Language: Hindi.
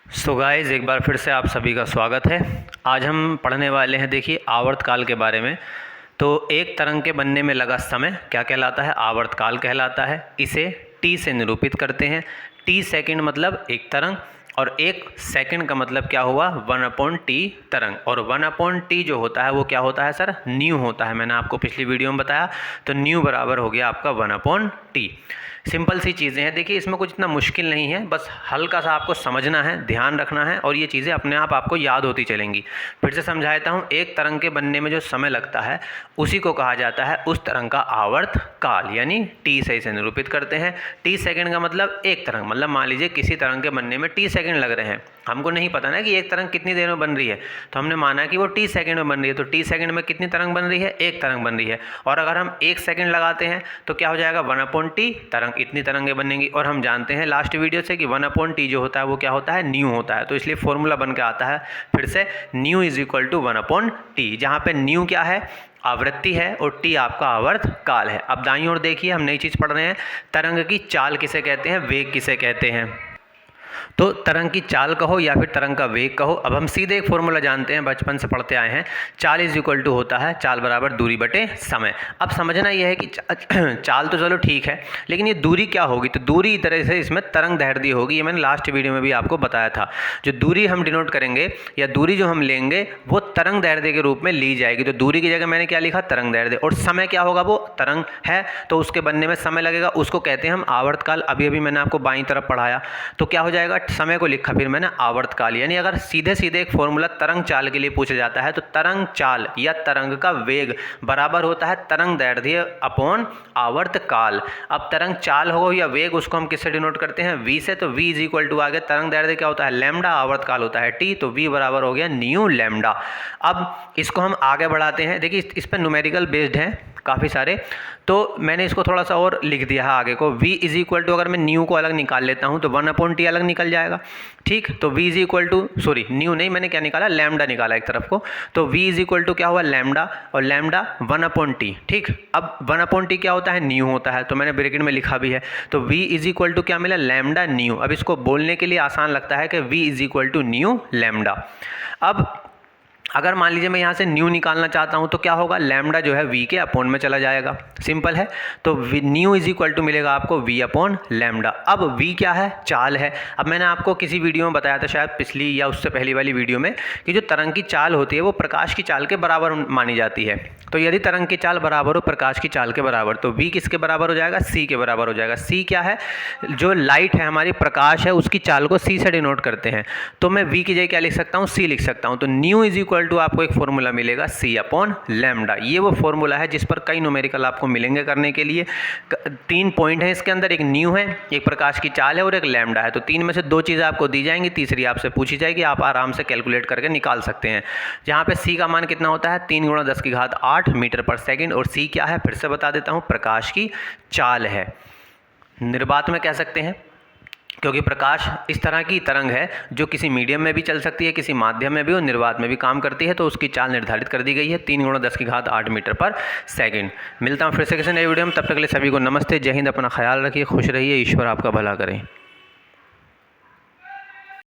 सो गाइस, एक बार फिर से आप सभी का स्वागत है। आज हम पढ़ने वाले हैं, देखिए, आवर्तकाल के बारे में। तो एक तरंग के बनने में लगा समय क्या कहलाता है? आवर्तकाल कहलाता है। इसे टी से निरूपित करते हैं। टी सेकंड मतलब एक तरंग, और एक सेकंड का मतलब क्या हुआ? 1/t तरंग। और 1/t जो होता है वो क्या होता है सर? न्यू होता है। मैंने आपको पिछली वीडियो में बताया। तो न्यू बराबर हो गया आपका 1/t। सिंपल सी चीज़ें हैं, देखिए, इसमें कुछ इतना मुश्किल नहीं है, बस हल्का सा आपको समझना है, ध्यान रखना है, और ये चीज़ें अपने आप आपको याद होती चलेंगी। फिर से समझाता हूँ। एक तरंग के बनने में जो समय लगता है उसी को कहा जाता है उस तरंग का आवर्त काल, यानी टी से इसे निरूपित करते हैं। टी सेकंड का मतलब एक तरंग, मतलब मान लीजिए किसी तरंग के बनने में टी सेकंड लग रहे हैं। हमको नहीं पता ना कि एक तरंग कितनी देर में बन रही है, तो हमने माना कि वो टी सेकंड में बन रही है। तो टी सेकंड में कितनी तरंग बन रही है? एक तरंग बन रही है। और अगर हम एक सेकंड लगाते हैं तो क्या हो जाएगा? 1/t तरंग, इतनी तरंगें बनेंगी। और हम जानते हैं लास्ट वीडियो से कि 1/t जो होता है वो क्या होता है? न्यू होता है। तो इसलिए फॉर्मूला बन के आता है फिर से, new is equal to 1/t, जहाँ पे न्यू क्या है? आवृत्ति है, और टी आपका आवर्त काल है। अब दाईं ओर देखिए, हम नई चीज़ पढ़ रहे हैं। तरंग की चाल किसे कहते हैं? वेग किसे कहते हैं? तो तरंग की चाल कहो या फिर तरंग का वेग कहो। अब हम सीधे एक फॉर्मूला जानते हैं, बचपन से पढ़ते आए हैं। चाल इज इक्वल टू होता है चाल बराबर दूरी बटे समय। अब समझना यह है कि चाल तो चलो ठीक है, लेकिन ये दूरी क्या होगी? तो दूरी इस तरह से इसमें तरंग दैर्ध्य होगी। ये मैंने लास्ट वीडियो में भी आपको बताया था। जो दूरी हम डिनोट करेंगे या दूरी जो हम लेंगे वो तरंग दैर्ध्य के रूप में ली जाएगी। तो दूरी की जगह मैंने क्या लिखा? तरंग दैर्ध्य। और समय क्या होगा? वो तरंग है तो उसके बनने में समय लगेगा, उसको कहते हैं हम आवर्तकाल। अभी अभी मैंने आपको बाईं तरफ पढ़ाया। तो क्या हो जाएगा? समय को लिखा फिर मैंने आवर्तकाल। यानी अगर सीधे सीधे एक फॉर्मूला तरंग चाल के लिए पूछा जाता है तो तरंग चाल या तरंग का वेग बराबर होता है तरंग दैर्ध्य अपॉन आवर्तकाल। अब तरंग चाल हो या वेग, उसको हम किससे डिनोट करते हैं? v से। तो v इज इक्वल टू आगे तरंग दैर्ध्य क्या होता है? लैम्डा, आवर्तकाल होता है t, तो v बराबर हो गया न्यू लैम्डा। अब इसको हम आगे बढ़ाते हैं। देखिए, इस पर न्यूमेरिकल बेस्ड है काफ़ी सारे, तो मैंने इसको थोड़ा सा और लिख दिया है आगे को। v इज इक्वल टू, अगर मैं न्यू को अलग निकाल लेता हूँ तो 1/t अलग निकल जाएगा। ठीक, तो v is equal to, sorry nu नहीं, मैंने क्या निकाला? लैम्डा निकाला एक तरफ को। तो v इज इक्वल टू क्या हुआ? लैम्डा, और लैम्डा 1/t। ठीक, अब 1/t क्या होता है? न्यू होता है, तो मैंने ब्रैकेट में लिखा भी है। तो v इज इक्वल टू क्या मिला? Lambda new. अब इसको बोलने के लिए आसान लगता है कि v is equal to nu lambda. अब अगर मान लीजिए मैं यहाँ से न्यू निकालना चाहता हूँ तो क्या होगा? लैम्डा जो है v के अपॉन में चला जाएगा। सिंपल है। तो न्यू इज इक्वल टू मिलेगा आपको v अपॉन लैम्डा। अब v क्या है? चाल है। अब मैंने आपको किसी वीडियो में बताया था, शायद पिछली या उससे पहली वाली वीडियो में, कि जो तरंग की चाल होती है वो प्रकाश की चाल के बराबर मानी जाती है। तो यदि तरंग की चाल बराबर हो प्रकाश की चाल के बराबर, तो v किसके बराबर हो जाएगा? c के बराबर हो जाएगा। c क्या है? जो लाइट है हमारी, प्रकाश है, उसकी चाल को c से डिनोट करते हैं। तो मैं v की जगह क्या लिख सकता हूँ? c लिख सकता हूँ। तो न्यू इज इक्वल टू आपको एक फॉर्मूला मिलेगा c अपॉन लैम्डा। ये वो फॉर्मूला है जिस पर कई न्यूमेरिकल आपको मिलेंगे करने के लिए। 3 पॉइंट है इसके अंदर, एक न्यू है, एक प्रकाश की चाल है, और एक लैम्डा है। तो 3 में से 2 चीज़ें आपको दी जाएंगी, तीसरी आपसे पूछी जाएगी, आप आराम से कैलकुलेट करके निकाल सकते हैं। जहाँ पे c का मान कितना होता है? 3 × 10⁸ मीटर पर सेकेंड। और c क्या है? फिर से बता देता हूँ, प्रकाश की चाल है। निर्वात में कह सकते हैं, क्योंकि प्रकाश इस तरह की तरंग है जो किसी मीडियम में भी चल सकती है, किसी माध्यम में भी, और निर्वात में भी काम करती है। तो उसकी चाल निर्धारित कर दी गई है 3 × 10⁸ मीटर पर सेकंड। मिलता हूँ फिर से किसी नई वीडियो में, तब तक के लिए सभी को नमस्ते, जय हिंद। अपना ख्याल रखिए, खुश रहिए, ईश्वर आपका भला करें।